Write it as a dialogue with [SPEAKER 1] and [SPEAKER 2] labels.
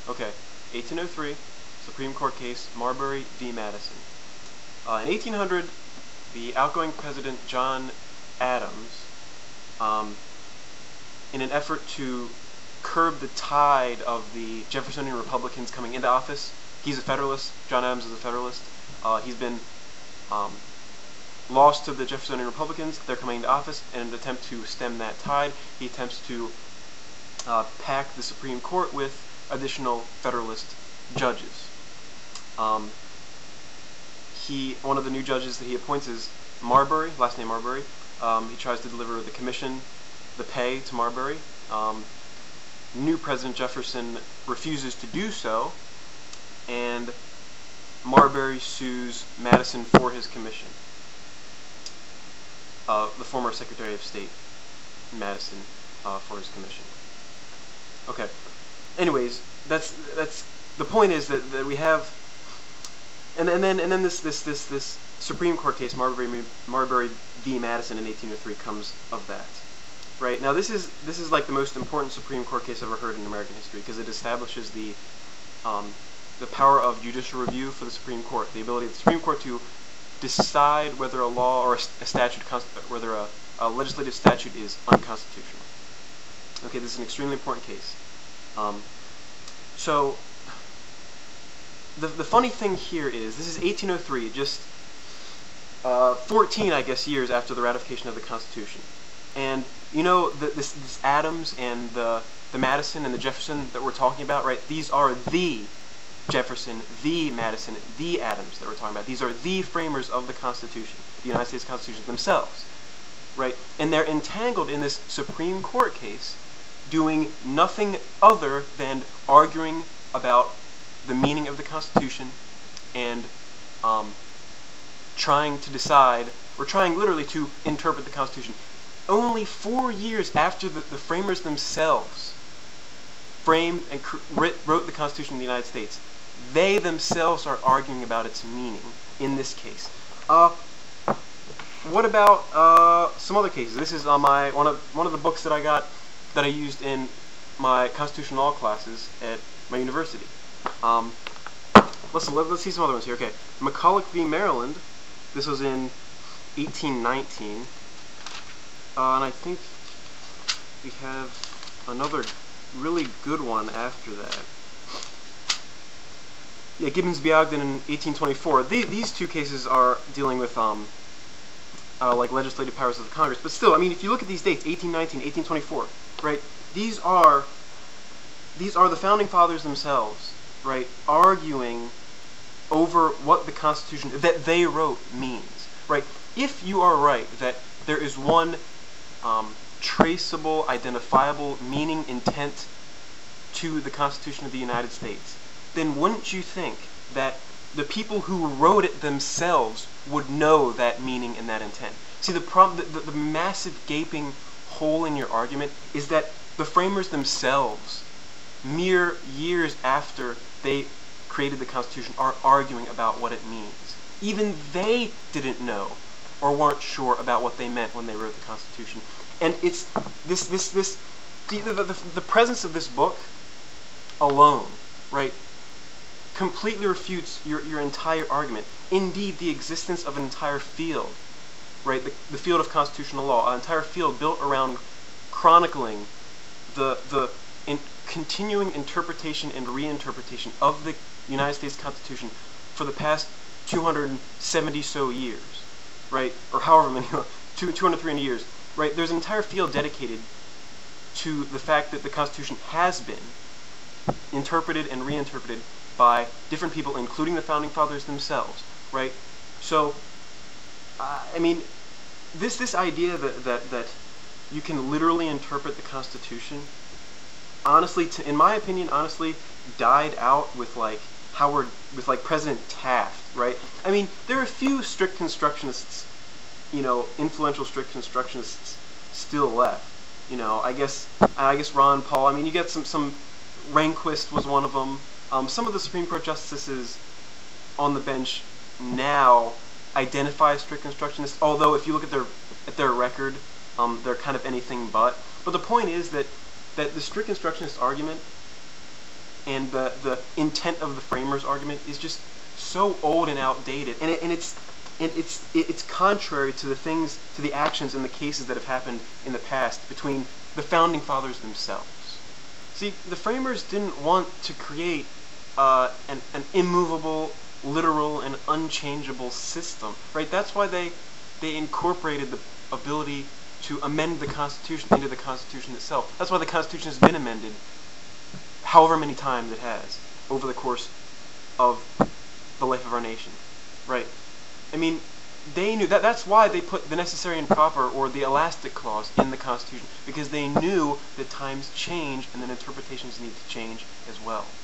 [SPEAKER 1] Okay, 1803, Supreme Court case, Marbury v. Madison. In 1800, the outgoing President John Adams, in an effort to curb the tide of the Jeffersonian Republicans coming into office, he's a Federalist, John Adams is a Federalist, he's been lost to the Jeffersonian Republicans, they're coming into office. In an attempt to stem that tide, he attempts to pack the Supreme Court with additional Federalist judges. One of the new judges that he appoints is Marbury, last name Marbury. He tries to deliver the commission, the pay to Marbury. New President Jefferson refuses to do so, and Marbury sues Madison for his commission. The former Secretary of State, Madison, for his commission. Okay. Anyways, that's the point is that we have, and then this Supreme Court case, Marbury v. Madison in 1803, comes of that. Right now, this is like the most important Supreme Court case ever heard in American history, because it establishes the power of judicial review for the Supreme Court, the ability of the Supreme Court to decide whether a law or a statute, whether a legislative statute is unconstitutional. Okay, this is an extremely important case. So the funny thing here is, this is 1803, just 14, I guess, years after the ratification of the Constitution. And you know, this Adams and the Madison and the Jefferson that we're talking about, right? These are the Jefferson, the Madison, the Adams that we're talking about. These are the framers of the Constitution, the United States Constitution themselves, right? And they're entangled in this Supreme Court case, doing nothing other than arguing about the meaning of the Constitution and trying to decide, or trying literally to interpret the Constitution. Only 4 years after the framers themselves framed and wrote the Constitution of the United States, they themselves are arguing about its meaning in this case. What about some other cases? This is on one of the books that I got that I used in my constitutional law classes at my university. Let's see some other ones here. Okay, McCulloch v. Maryland. This was in 1819. And I think we have another really good one after that. Yeah, Gibbons v. Ogden in 1824. These two cases are dealing with like legislative powers of the Congress. But still, I mean, if you look at these dates, 1819, 1824, right? These are the founding fathers themselves, right, arguing over what the Constitution that they wrote means, right? If you are right that there is one traceable, identifiable meaning, intent to the Constitution of the United States, then wouldn't you think that the people who wrote it themselves would know that meaning and that intent? See, the problem, the massive gaping hole in your argument is that the framers themselves, mere years after they created the Constitution, are arguing about what it means. Even they didn't know or weren't sure about what they meant when they wrote the Constitution. And it's the presence of this book alone, right, completely refutes your entire argument. Indeed, the existence of an entire field, right, the field of constitutional law, an entire field built around chronicling the continuing interpretation and reinterpretation of the United States Constitution for the past 270 so years, right, or however many, 203 years, right? There's an entire field dedicated to the fact that the Constitution has been interpreted and reinterpreted by different people, including the founding fathers themselves, right? So, I mean, this idea that you can literally interpret the Constitution, honestly, in my opinion, honestly, died out with like President Taft, right? I mean, there are a few strict constructionists, you know, influential strict constructionists still left. You know, I guess Ron Paul. I mean, you get some Rehnquist was one of them. Some of the Supreme Court justices on the bench now identify as strict constructionists, although if you look at their record, they're kind of anything but. But the point is that the strict constructionist argument and the intent of the framers' argument is just so old and outdated, and it's contrary to the actions and the cases that have happened in the past between the founding fathers themselves. See, the framers didn't want to create an immovable, literal, and unchangeable system, right? That's why they incorporated the ability to amend the Constitution into the Constitution itself. That's why the Constitution has been amended however many times it has over the course of the life of our nation, right? I mean, they knew that's why they put the necessary and proper, or the elastic clause, in the Constitution, because they knew that times change and that interpretations need to change as well.